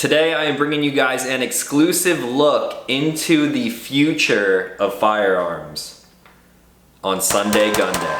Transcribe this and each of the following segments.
Today I am bringing you guys an exclusive look into the future of firearms on Sunday GUNDAY.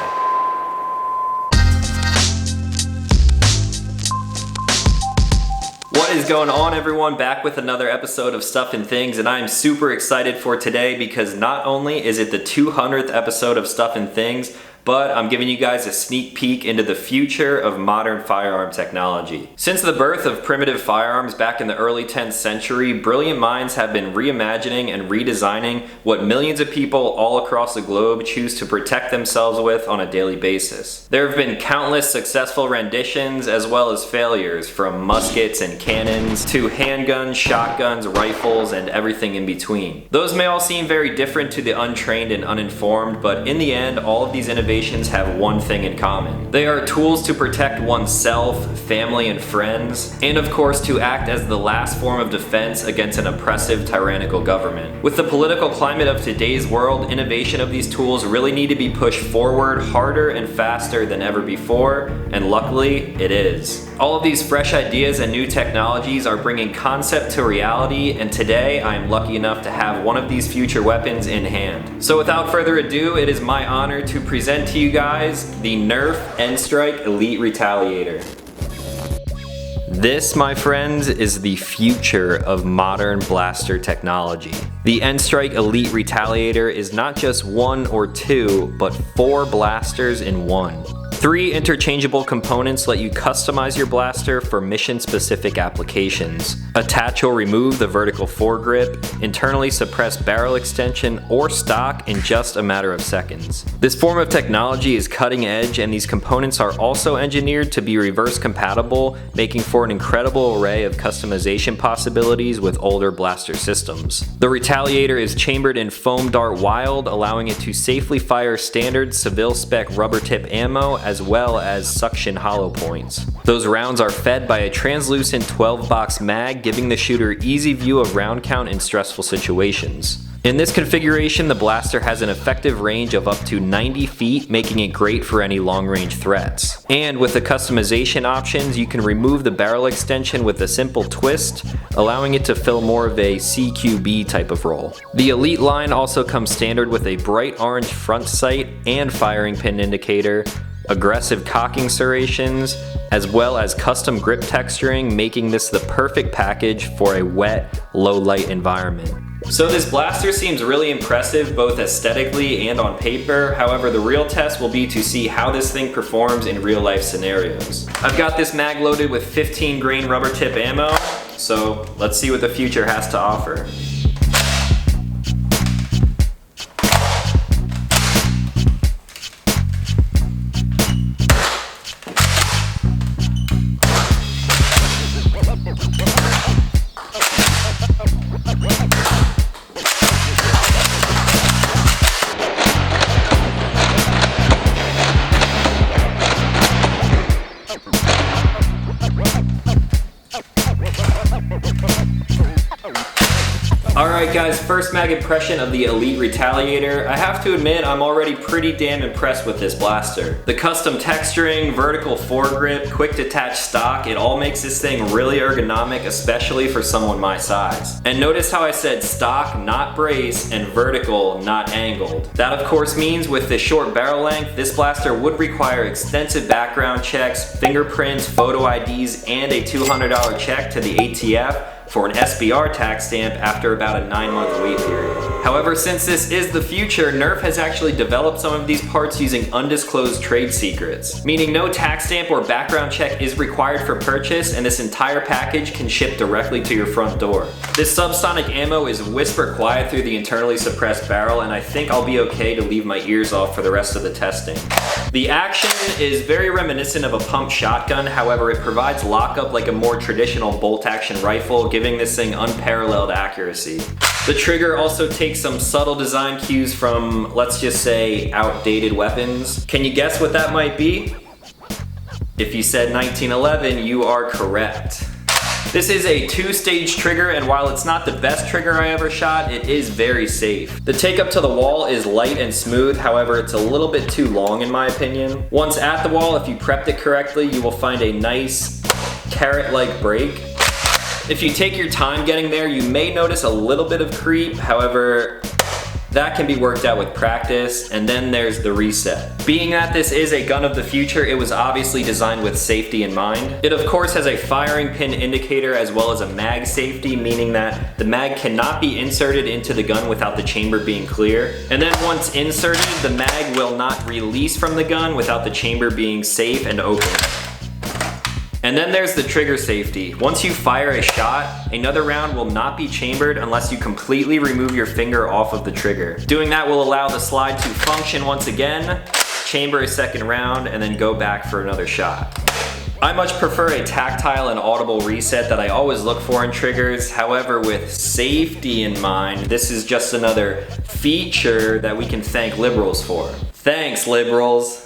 What is going on, everyone? Back with another episode of Stuff and Things, and I am super excited for today because not only is it the 200th episode of Stuff and Things, but I'm giving you guys a sneak peek into the future of modern firearm technology. Since the birth of primitive firearms back in the early 10th century, brilliant minds have been reimagining and redesigning what millions of people all across the globe choose to protect themselves with on a daily basis. There have been countless successful renditions as well as failures, from muskets and cannons to handguns, shotguns, rifles, and everything in between. Those may all seem very different to the untrained and uninformed, but in the end, all of these innovations have one thing in common. They are tools to protect oneself, family, and friends, and of course to act as the last form of defense against an oppressive, tyrannical government. With the political climate of today's world, innovation of these tools really need to be pushed forward harder and faster than ever before, and luckily, it is. All of these fresh ideas and new technologies are bringing concept to reality, and today I am lucky enough to have one of these future weapons in hand. So without further ado, it is my honor to present to you guys the Nerf N-Strike Elite Retaliator. This, my friends, is the future of modern blaster technology. The N-Strike Elite Retaliator is not just one or two, but 4 blasters in one. 3 interchangeable components let you customize your blaster for mission-specific applications. Attach or remove the vertical foregrip, internally suppress barrel extension, or stock in just a matter of seconds. This form of technology is cutting edge, and these components are also engineered to be reverse compatible, making for an incredible array of customization possibilities with older blaster systems. The Retaliator is chambered in foam dart wild, allowing it to safely fire standard Seville spec rubber tip ammo as well as suction hollow points. Those rounds are fed by a translucent 12-box mag, giving the shooter easy view of round count in stressful situations. In this configuration, the blaster has an effective range of up to 90 feet, making it great for any long-range threats. And with the customization options, you can remove the barrel extension with a simple twist, allowing it to fill more of a CQB type of role. The Elite line also comes standard with a bright orange front sight and firing pin indicator, aggressive cocking serrations, as well as custom grip texturing, making this the perfect package for a wet, low light environment. So this blaster seems really impressive both aesthetically and on paper. However, the real test will be to see how this thing performs in real life scenarios. I've got this mag loaded with 15 grain rubber tip ammo, so let's see what the future has to offer. Alright guys, first mag impression of the Elite Retaliator. I have to admit, I'm already pretty damn impressed with this blaster. The custom texturing, vertical foregrip, quick detach stock, it all makes this thing really ergonomic, especially for someone my size. And notice how I said stock, not brace, and vertical, not angled. That of course means with the short barrel length, this blaster would require extensive background checks, fingerprints, photo IDs, and a $200 check to the ATF for an SBR tax stamp after about a 9-month wait period. However, since this is the future, Nerf has actually developed some of these parts using undisclosed trade secrets, meaning no tax stamp or background check is required for purchase, and this entire package can ship directly to your front door. This subsonic ammo is whisper quiet through the internally suppressed barrel, and I think I'll be okay to leave my ears off for the rest of the testing. The action is very reminiscent of a pump shotgun, however it provides lockup like a more traditional bolt action rifle, giving this thing unparalleled accuracy. The trigger also takes some subtle design cues from, let's just say, outdated weapons. Can you guess what that might be? If you said 1911, you are correct. This is a 2-stage trigger, and while it's not the best trigger I ever shot, it is very safe. The take up to the wall is light and smooth, however it's a little bit too long in my opinion. Once at the wall, if you prepped it correctly, you will find a nice carrot-like break. If you take your time getting there, you may notice a little bit of creep. However, that can be worked out with practice. And then there's the reset. Being that this is a gun of the future, it was obviously designed with safety in mind. It of course has a firing pin indicator as well as a mag safety, meaning that the mag cannot be inserted into the gun without the chamber being clear. And then once inserted, the mag will not release from the gun without the chamber being safe and open. And then there's the trigger safety. Once you fire a shot, another round will not be chambered unless you completely remove your finger off of the trigger. Doing that will allow the slide to function once again, chamber a second round, and then go back for another shot. I much prefer a tactile and audible reset that I always look for in triggers. However, with safety in mind, this is just another feature that we can thank liberals for. Thanks, liberals.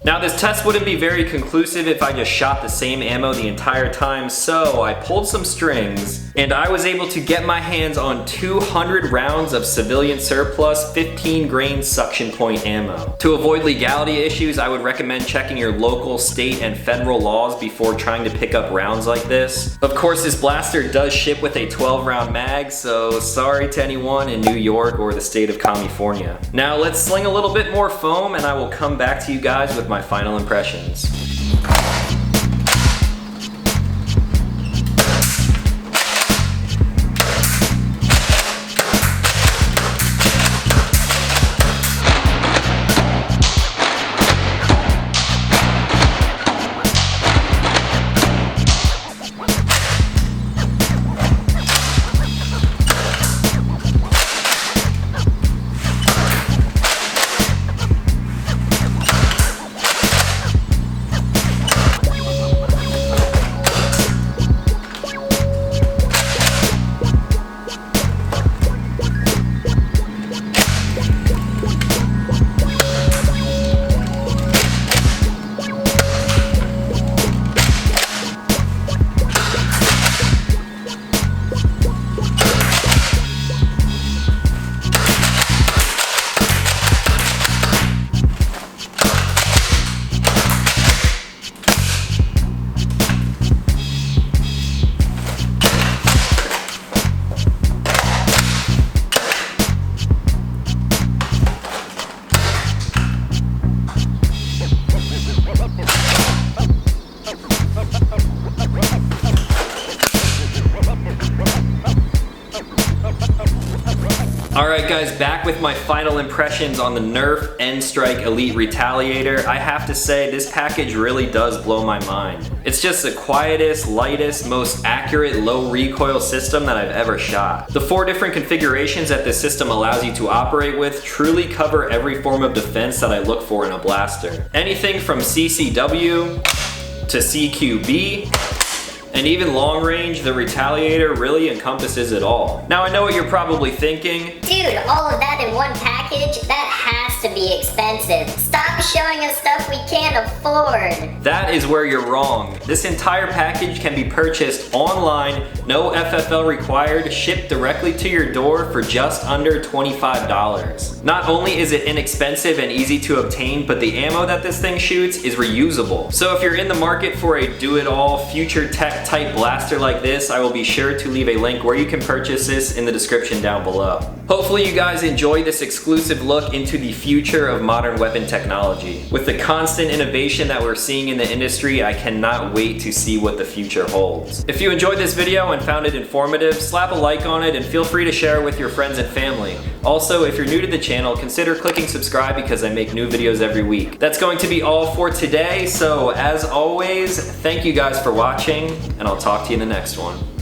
Now this test wouldn't be very conclusive if I just shot the same ammo the entire time, so I pulled some strings and I was able to get my hands on 200 rounds of civilian surplus 15 grain suction point ammo. To avoid legality issues, I would recommend checking your local, state, and federal laws before trying to pick up rounds like this. Of course, this blaster does ship with a 12 round mag, so sorry to anyone in New York or the state of California. Now let's sling a little bit more foam and I will come back to you guys with my final impressions. Alright guys, back with my final impressions on the Nerf N-Strike Elite Retaliator. I have to say, this package really does blow my mind. It's just the quietest, lightest, most accurate low recoil system that I've ever shot. The 4 different configurations that this system allows you to operate with truly cover every form of defense that I look for in a blaster. Anything from CCW to CQB, and even long range, the Retaliator really encompasses it all. Now I know what you're probably thinking. Dude, all of that in one package? That has to be expensive. Stop showing us stuff we can't afford. That is where you're wrong. This entire package can be purchased online, no FFL required, shipped directly to your door for just under $25. Not only is it inexpensive and easy to obtain, but the ammo that this thing shoots is reusable. So if you're in the market for a do-it-all future tech type blaster like this, I will be sure to leave a link where you can purchase this in the description down below. Hopefully you guys enjoy this exclusive look into the future of modern weapon technology. With the constant innovation that we're seeing in the industry, I cannot wait to see what the future holds. If you enjoyed this video and found it informative, slap a like on it and feel free to share it with your friends and family. Also, if you're new to the channel, consider clicking subscribe because I make new videos every week. That's going to be all for today, so as always, thank you guys for watching, and I'll talk to you in the next one.